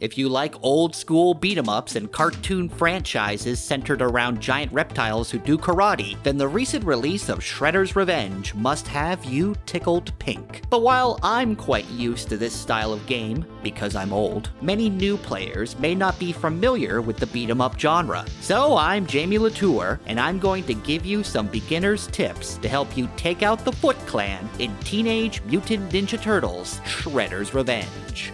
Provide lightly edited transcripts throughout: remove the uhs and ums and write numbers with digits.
If you like old school beat-em-ups and cartoon franchises centered around giant reptiles who do karate, then the recent release of Shredder's Revenge must have you tickled pink. But while I'm quite used to this style of game, because I'm old, many new players may not be familiar with the beat-em-up genre. So I'm Jamie Latour, and I'm going to give you some beginner's tips to help you take out the Foot Clan in Teenage Mutant Ninja Turtles Shredder's Revenge.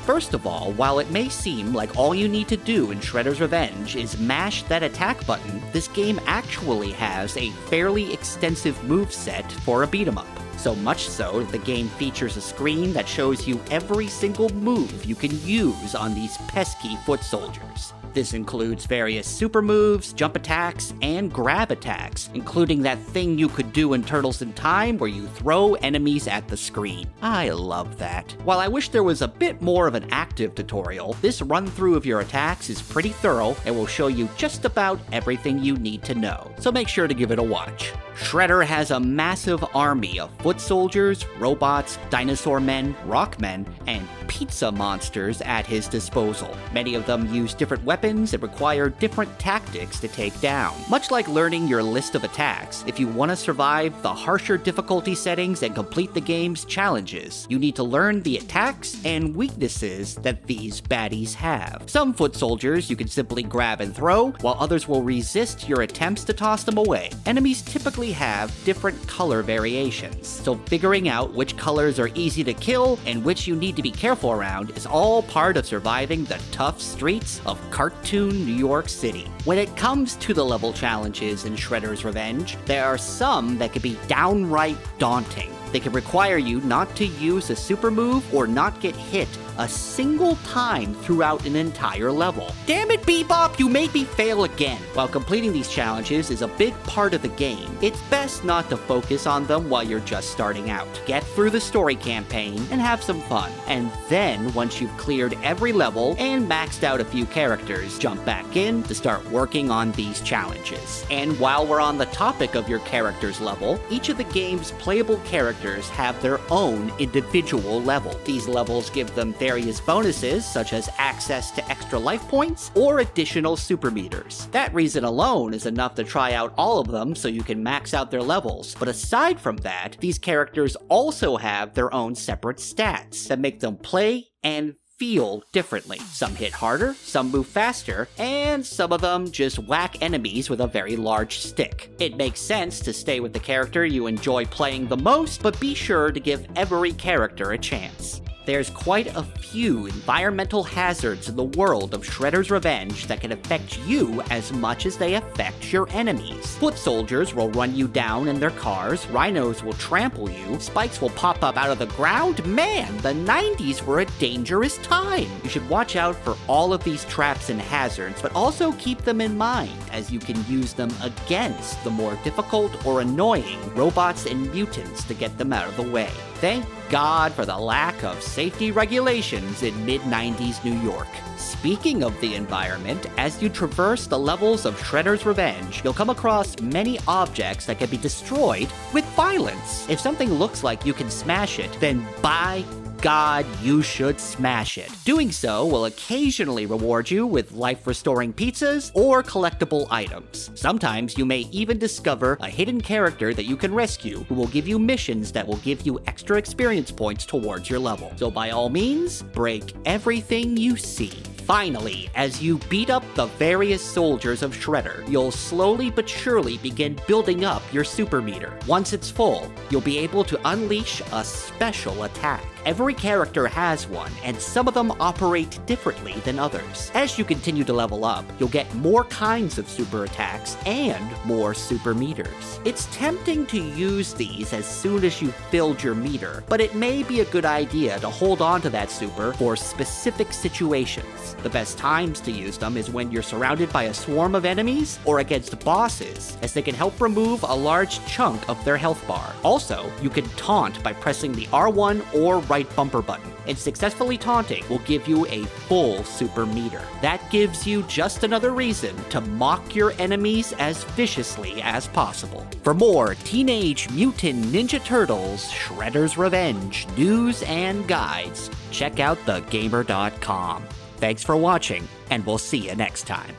First of all, while it may seem like all you need to do in Shredder's Revenge is mash that attack button, this game actually has a fairly extensive moveset for a beat-em-up. So much so that the game features a screen that shows you every single move you can use on these pesky foot soldiers. This includes various super moves, jump attacks, and grab attacks, including that thing you could do in Turtles in Time where you throw enemies at the screen. I love that. While I wish there was a bit more of an active tutorial, this run-through of your attacks is pretty thorough and will show you just about everything you need to know, so make sure to give it a watch. Shredder has a massive army of foot soldiers, robots, dinosaur men, rock men, and pizza monsters at his disposal. Many of them use different weapons and require different tactics to take down. Much like learning your list of attacks, if you want to survive the harsher difficulty settings and complete the game's challenges, you need to learn the attacks and weaknesses that these baddies have. Some foot soldiers you can simply grab and throw, while others will resist your attempts to toss them away. Enemies typically have different color variations, so figuring out which colors are easy to kill and which you need to be careful around is all part of surviving the tough streets of cartoon New York City. When it comes to the level challenges in Shredder's Revenge, there are some that can be downright daunting. They can require you not to use a super move or not get hit a single time throughout an entire level. Damn it, Bebop, you made me fail again. While completing these challenges is a big part of the game, it's best not to focus on them while you're just starting out. Get through the story campaign and have some fun. And then, once you've cleared every level and maxed out a few characters, jump back in to start working on these challenges. And while we're on the topic of your character's level, each of the game's playable characters have their own individual level. These levels give them various bonuses, such as access to extra life points or additional super meters. That reason alone is enough to try out all of them so you can max out their levels. But aside from that, these characters also have their own separate stats that make them play and feel differently. Some hit harder, some move faster, and some of them just whack enemies with a very large stick. It makes sense to stay with the character you enjoy playing the most, but be sure to give every character a chance. There's quite a few environmental hazards in the world of Shredder's Revenge that can affect you as much as they affect your enemies. Foot soldiers will run you down in their cars, rhinos will trample you, spikes will pop up out of the ground. Man, the 90s were a dangerous time! You should watch out for all of these traps and hazards, but also keep them in mind, as you can use them against the more difficult or annoying robots and mutants to get them out of the way. Thank God for the lack of safety regulations in mid-90s New York. Speaking of the environment, as you traverse the levels of Shredder's Revenge, you'll come across many objects that can be destroyed with violence. If something looks like you can smash it, then by God, you should smash it. Doing so will occasionally reward you with life-restoring pizzas or collectible items. Sometimes you may even discover a hidden character that you can rescue who will give you missions that will give you extra experience points towards your level. So by all means, break everything you see. Finally, as you beat up the various soldiers of Shredder, you'll slowly but surely begin building up your super meter. Once it's full, you'll be able to unleash a special attack. Every character has one, and some of them operate differently than others. As you continue to level up, you'll get more kinds of super attacks and more super meters. It's tempting to use these as soon as you've filled your meter, but it may be a good idea to hold on to that super for specific situations. The best times to use them is when you're surrounded by a swarm of enemies or against bosses, as they can help remove a large chunk of their health bar. Also, you can taunt by pressing the R1 or right bumper button, and successfully taunting will give you a full super meter. That gives you just another reason to mock your enemies as viciously as possible. For more Teenage Mutant Ninja Turtles Shredder's Revenge news and guides, check out thegamer.com. Thanks for watching, and we'll see you next time.